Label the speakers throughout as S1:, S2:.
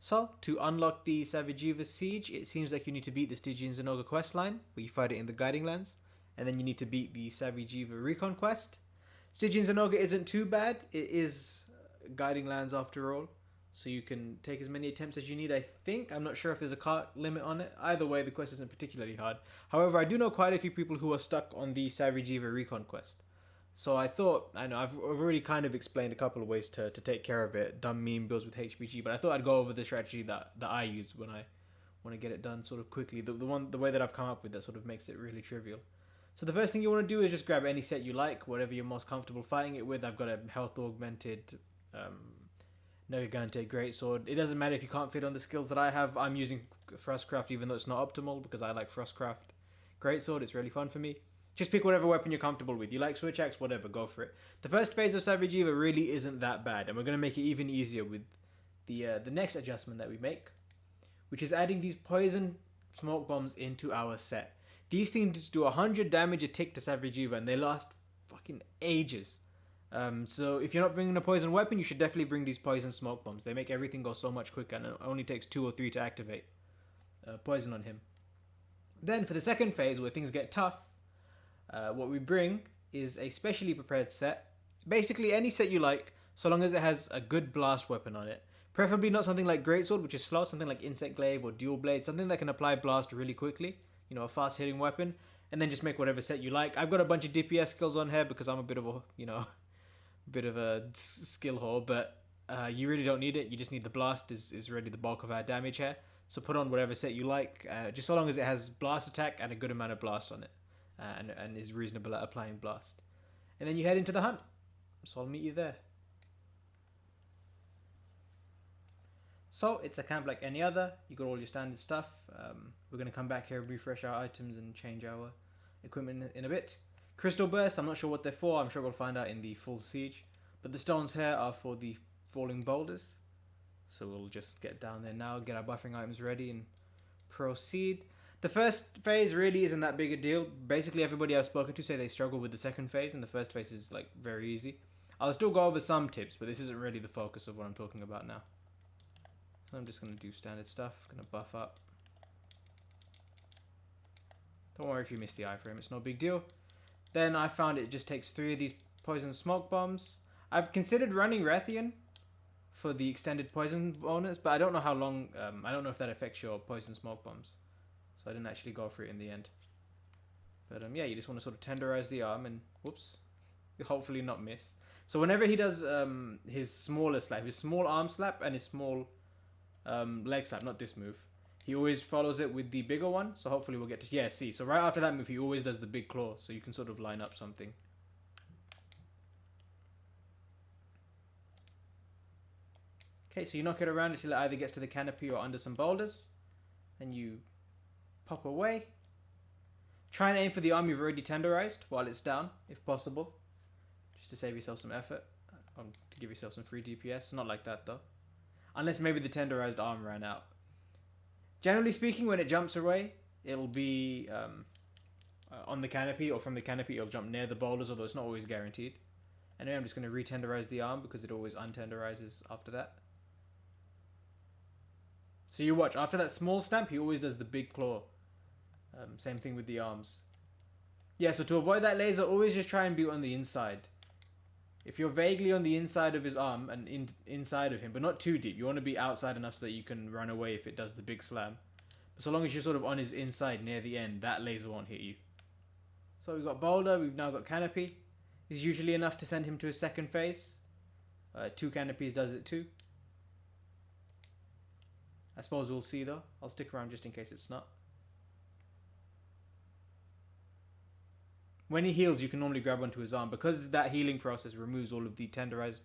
S1: So, to unlock the Savagery Siege, it seems like you need to beat the Stygian zinogre questline, where you fight it in the Guiding Lands, and then you need to beat the Safi'Jiiva Recon quest. Stygian zinogre isn't too bad, it is Guiding Lands after all, so you can take as many attempts as you need, I think. I'm not sure if there's a cart limit on it. Either way, the quest isn't particularly hard. However, I do know quite a few people who are stuck on the Safi'Jiiva Recon quest. So I thought, I know I've already kind of explained a couple of ways to take care of it, done meme builds with HPG, but I thought I'd go over the strategy that I use when I want to get it done sort of quickly. The way that I've come up with that sort of makes it really trivial. So the first thing you want to do is just grab any set you like, whatever you're most comfortable fighting it with. I've got a health augmented Gigante greatsword. It doesn't matter if you can't fit on the skills that I have. I'm using Frostcraft even though it's not optimal because I like Frostcraft greatsword. It's really fun for me. Just pick whatever weapon you're comfortable with. You like switch axe, whatever, go for it. The first phase of Safi'Jiiva really isn't that bad, and we're going to make it even easier with the next adjustment that we make, which is adding these poison smoke bombs into our set. These things do 100 damage a tick to Safi'Jiiva, and they last fucking ages. So if you're not bringing a poison weapon, you should definitely bring these poison smoke bombs. They make everything go so much quicker, and it only takes 2 or 3 to activate poison on him. Then for the second phase, where things get tough, what we bring is a specially prepared set. Basically any set you like, so long as it has a good blast weapon on it. Preferably not something like Greatsword, which is slow, something like Insect Glaive or Dual Blade, something that can apply blast really quickly, you know, a fast hitting weapon, and then just make whatever set you like. I've got a bunch of DPS skills on here because I'm a bit of a, you know, bit of a skill whore, but you really don't need it. You just need the blast is really the bulk of our damage here. So put on whatever set you like, just so long as it has blast attack and a good amount of blast on it. And is reasonable at applying blast. And then you head into the hunt. So I'll meet you there. So it's a camp like any other. You got all your standard stuff. We're going to come back here, refresh our items and change our equipment in a bit. Crystal bursts, I'm not sure what they're for. I'm sure we'll find out in the full siege. But the stones here are for the falling boulders. So we'll just get down there now, get our buffering items ready and proceed. The first phase really isn't that big a deal. Basically everybody I've spoken to say they struggle with the second phase, and the first phase is like very easy. I'll still go over some tips, but this isn't really the focus of what I'm talking about now. So I'm just going to do standard stuff, going to buff up. Don't worry if you miss the iframe, it's no big deal. Then I found it just takes 3 of these poison smoke bombs. I've considered running Rathian for the extended poison bonus, but I don't know how long, I don't know if that affects your poison smoke bombs. So I didn't actually go for it in the end. But yeah, you just want to sort of tenderize the arm and, whoops, hopefully not miss. So whenever he does his smaller slap, his small arm slap and his small leg slap, not this move, he always follows it with the bigger one. So hopefully we'll get to, yeah, see. So right after that move, he always does the big claw. So you can sort of line up something. Okay, so you knock it around until it either gets to the canopy or under some boulders. And you pop away. Try and aim for the arm you've already tenderized while it's down, if possible. Just to save yourself some effort. To give yourself some free DPS. Not like that though. Unless maybe the tenderized arm ran out. Generally speaking, when it jumps away, it'll be on the canopy, or from the canopy it'll jump near the boulders, although it's not always guaranteed. Anyway, I'm just going to re-tenderize the arm because it always untenderizes after that. So you watch, after that small stamp, he always does the big claw. Same thing with the arms. Yeah, so to avoid that laser, always just try and be on the inside. If you're vaguely on the inside of his arm and inside of him, but not too deep, you want to be outside enough so that you can run away if it does the big slam. But so long as you're sort of on his inside near the end, that laser won't hit you. So we've got boulder, we've now got canopy. Is usually enough to send him to his second phase. 2 canopies does it too. I suppose we'll see though. I'll stick around just in case it's not. When he heals, you can normally grab onto his arm. Because that healing process removes all of the tenderized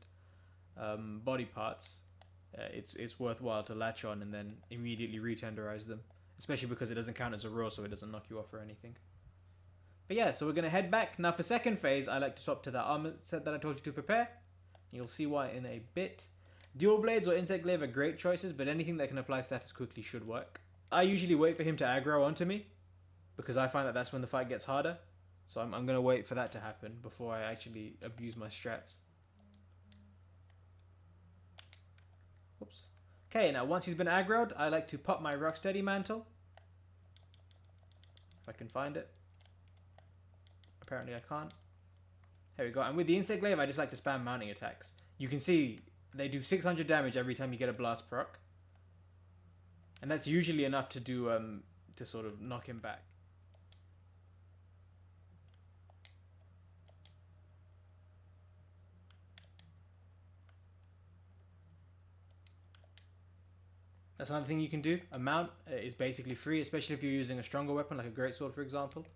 S1: body parts, it's worthwhile to latch on and then immediately re-tenderize them. Especially because it doesn't count as a row, so it doesn't knock you off or anything. But yeah, so we're going to head back. Now for second phase, I like to swap to that armor set that I told you to prepare. You'll see why in a bit. Dual Blades or Insect Glaive are great choices, but anything that can apply status quickly should work. I usually wait for him to aggro onto me, because I find that that's when the fight gets harder. So I'm going to wait for that to happen before I actually abuse my strats. Whoops. Okay, now once he's been aggroed, I like to pop my Rocksteady Mantle. If I can find it. Apparently I can't. Here we go. And with the Insect Glaive, I just like to spam mounting attacks. You can see they do 600 damage every time you get a blast proc. And that's usually enough to do, to sort of knock him back. That's another thing you can do. A mount is basically free, especially if you're using a stronger weapon like a greatsword, for example.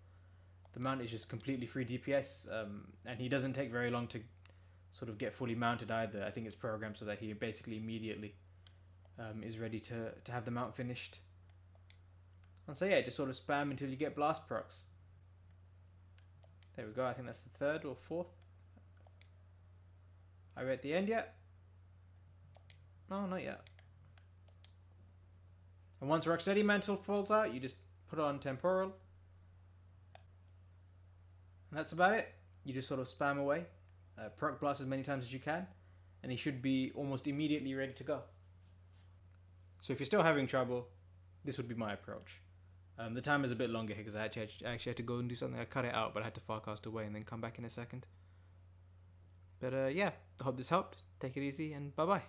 S1: The mount is just completely free DPS, and he doesn't take very long to sort of get fully mounted either. I think it's programmed so that he basically immediately is ready to have the mount finished. And so yeah, just sort of spam until you get blast procs. There we go, I think that's the third or fourth. Are we at the end yet? No, not yet. And once Rocksteady Mantle falls out, you just put on Temporal. And that's about it. You just sort of spam away. Proc blast as many times as you can. And he should be almost immediately ready to go. So if you're still having trouble, this would be my approach. The time is a bit longer here because I actually had to go and do something. I cut it out, but I had to farcast away and then come back in a second. But yeah, I hope this helped. Take it easy and bye-bye.